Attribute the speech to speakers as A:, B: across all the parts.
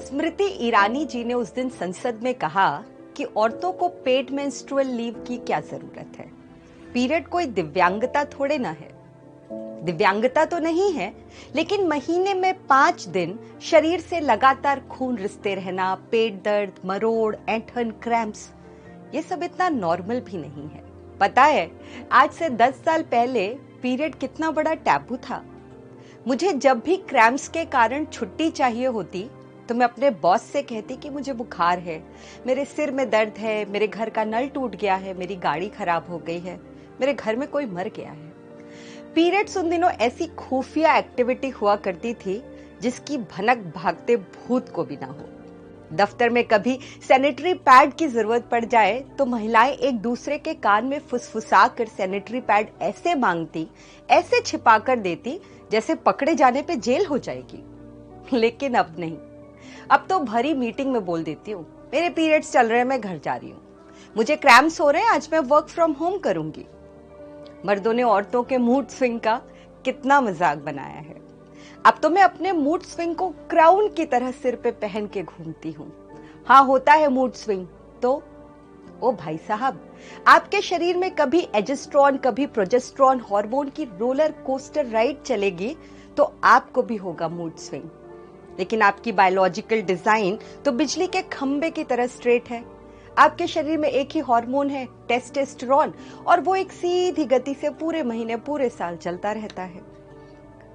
A: स्मृति ईरानी जी ने उस दिन संसद में कहा कि औरतों को पेड मेंस्ट्रुअल लीव की क्या जरूरत है। पीरियड कोई दिव्यांगता थोड़े ना है। दिव्यांगता तो नहीं है, लेकिन महीने में 5 दिन शरीर से लगातार खून रिसते रहना, पेट दर्द, मरोड़, ऐंठन, क्रैम्प्स, ये सब इतना नॉर्मल भी नहीं है। पता है, आज से 10 साल पहले पीरियड कितना बड़ा टैबू था। मुझे जब भी क्रैम्प्स के कारण छुट्टी चाहिए होती तो मैं अपने बॉस से कहती कि मुझे बुखार है, मेरे सिर में दर्द है, मेरे घर का नल टूट गया है, मेरी गाड़ी खराब हो गई है, मेरे घर में कोई मर गया है। पीरियड्स उन दिनों ऐसी खुफिया एक्टिविटी हुआ करती थी जिसकी भनक भागते भूत को भी ना हो। दफ्तर में कभी सैनिटरी पैड की जरूरत पड़ जाए तो महिलाएं एक दूसरे के कान में फुसफुसा कर सैनिटरी पैड ऐसे मांगती, ऐसे छिपा कर देती जैसे पकड़े जाने पे जेल हो जाएगी। लेकिन अब नहीं, अब तो भरी मीटिंग में बोल देती हूँ, मेरे पीरियड्स चल रहे हैं, मैं घर जा रही हूँ, मुझे क्रैम्प्स हो रहे हैं, आज मैं वर्क फ्रॉम होम करूंगी। मर्दों ने औरतों के मूड स्विंग का कितना मजाक बनाया है। अब तो मैं अपने मूड स्विंग को क्राउन की तरह सिर पे पहन के घूमती हूँ। हाँ, होता है मूड स्विंग तो ओ भाई साहब, आपके शरीर में कभी एजेस्ट्रॉन कभी प्रोजेस्ट्रॉन हार्मोन की रोलर कोस्टर राइड चलेगी तो आपको भी होगा मूड स्विंग। लेकिन आपकी बायोलॉजिकल डिजाइन तो बिजली के खंबे की तरह स्ट्रेट है। आपके शरीर में एक ही हार्मोन है, टेस्टोस्टेरोन, और वो एक सीधी गति से पूरे महीने पूरे साल चलता रहता है।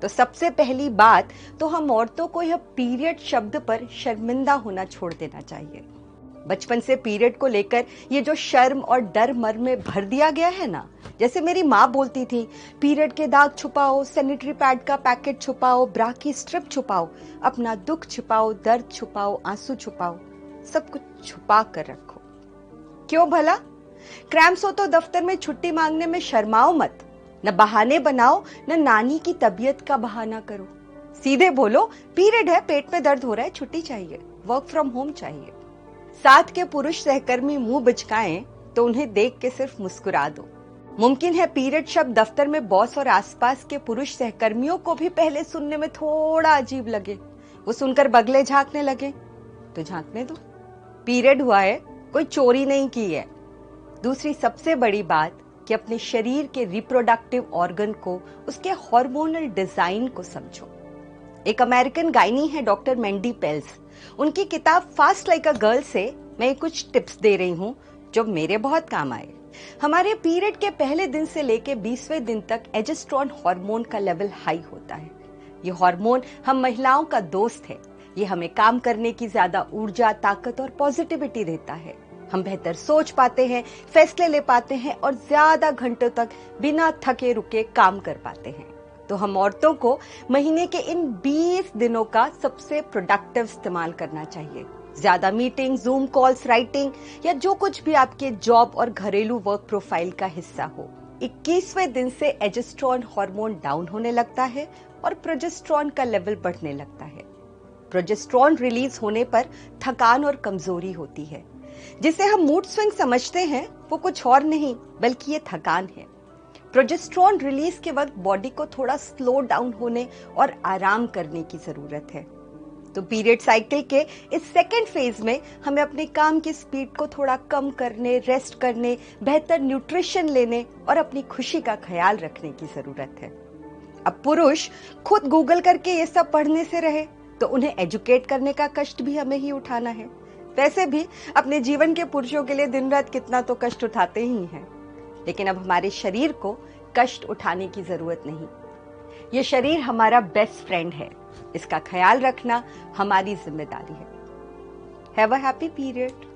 A: तो सबसे पहली बात तो हम औरतों को यह पीरियड शब्द पर शर्मिंदा होना छोड़ देना चाहिए। बचपन से पीरियड को लेकर ये जो शर्म और डर मन में भर दिया गया है ना, जैसे मेरी माँ बोलती थी, पीरियड के दाग छुपाओ, सैनिटरी पैड का पैकेट छुपाओ, ब्रा की स्ट्रिप छुपाओ, अपना दुख छुपाओ, दर्द छुपाओ, आंसू छुपाओ, सब कुछ छुपा कर रखो। क्यों भला? क्रैम्प्स हो तो दफ्तर में छुट्टी मांगने में शर्माओ मत, न बहाने बनाओ, न नानी की तबीयत का बहाना करो। सीधे बोलो, पीरियड है, पेट में दर्द हो रहा है, छुट्टी चाहिए, वर्क फ्रॉम होम चाहिए। साथ के पुरुष सहकर्मी मुंह बिचकाएं तो उन्हें देख के सिर्फ मुस्कुरा दो। मुमकिन है पीरियड शब्द दफ्तर में बॉस और आसपास के पुरुष सहकर्मियों को भी पहले सुनने में थोड़ा अजीब लगे। वो सुनकर बगले झांकने लगे तो झांकने दो, पीरियड हुआ है, कोई चोरी नहीं की है। दूसरी सबसे बड़ी बात कि अपने शरीर के रिप्रोडक्टिव ऑर्गन को, उसके हार्मोनल डिजाइन को समझो। एक अमेरिकन गायनी है डॉक्टर मैंडी पेल्स, उनकी किताब फास्ट लाइक अ गर्ल से मैं कुछ टिप्स दे रही हूँ जो मेरे बहुत काम आए। हमारे पीरियड के पहले दिन से लेके 20वें दिन तक एजेस्ट्रॉन हार्मोन का लेवल हाई होता है। ये हार्मोन हम महिलाओं का दोस्त है। ये हमें काम करने की ज्यादा ऊर्जा, ताकत और पॉजिटिविटी देता है। हम बेहतर सोच पाते हैं, फैसले ले पाते हैं और ज्यादा घंटों तक बिना थके रुके काम कर पाते हैं। तो हम औरतों को महीने के इन 20 दिनों का सबसे प्रोडक्टिव इस्तेमाल करना चाहिए। ज्यादा मीटिंग, जूम कॉल्स, राइटिंग या जो कुछ भी आपके जॉब और घरेलू वर्क प्रोफाइल का हिस्सा हो। 21वें दिन से एजेस्ट्रॉन हार्मोन डाउन होने लगता है और प्रोजेस्ट्रॉन का लेवल बढ़ने लगता है। प्रोजेस्ट्रॉन रिलीज होने पर थकान और कमजोरी होती है। जिसे हम मूड स्विंग समझते हैं वो कुछ और नहीं बल्कि ये थकान है। प्रोजेस्ट्रॉन रिलीज के वक्त बॉडी को थोड़ा स्लो डाउन होने और आराम करने की जरूरत है। तो पीरियड साइकिल के इस सेकेंड फेज में हमें अपने काम की स्पीड को थोड़ा कम करने, रेस्ट करने, बेहतर न्यूट्रिशन लेने और अपनी खुशी का ख्याल रखने की जरूरत है। अब पुरुष खुद गूगल करके ये सब पढ़ने से रहे तो उन्हें एजुकेट करने का कष्ट भी हमें ही उठाना है। वैसे भी अपने जीवन के पुरुषों के लिए दिन रात कितना तो कष्ट उठाते ही हैं। लेकिन अब हमारे शरीर को कष्ट उठाने की जरूरत नहीं। ये शरीर हमारा बेस्ट फ्रेंड है, इसका ख्याल रखना हमारी जिम्मेदारी है। Have a happy period.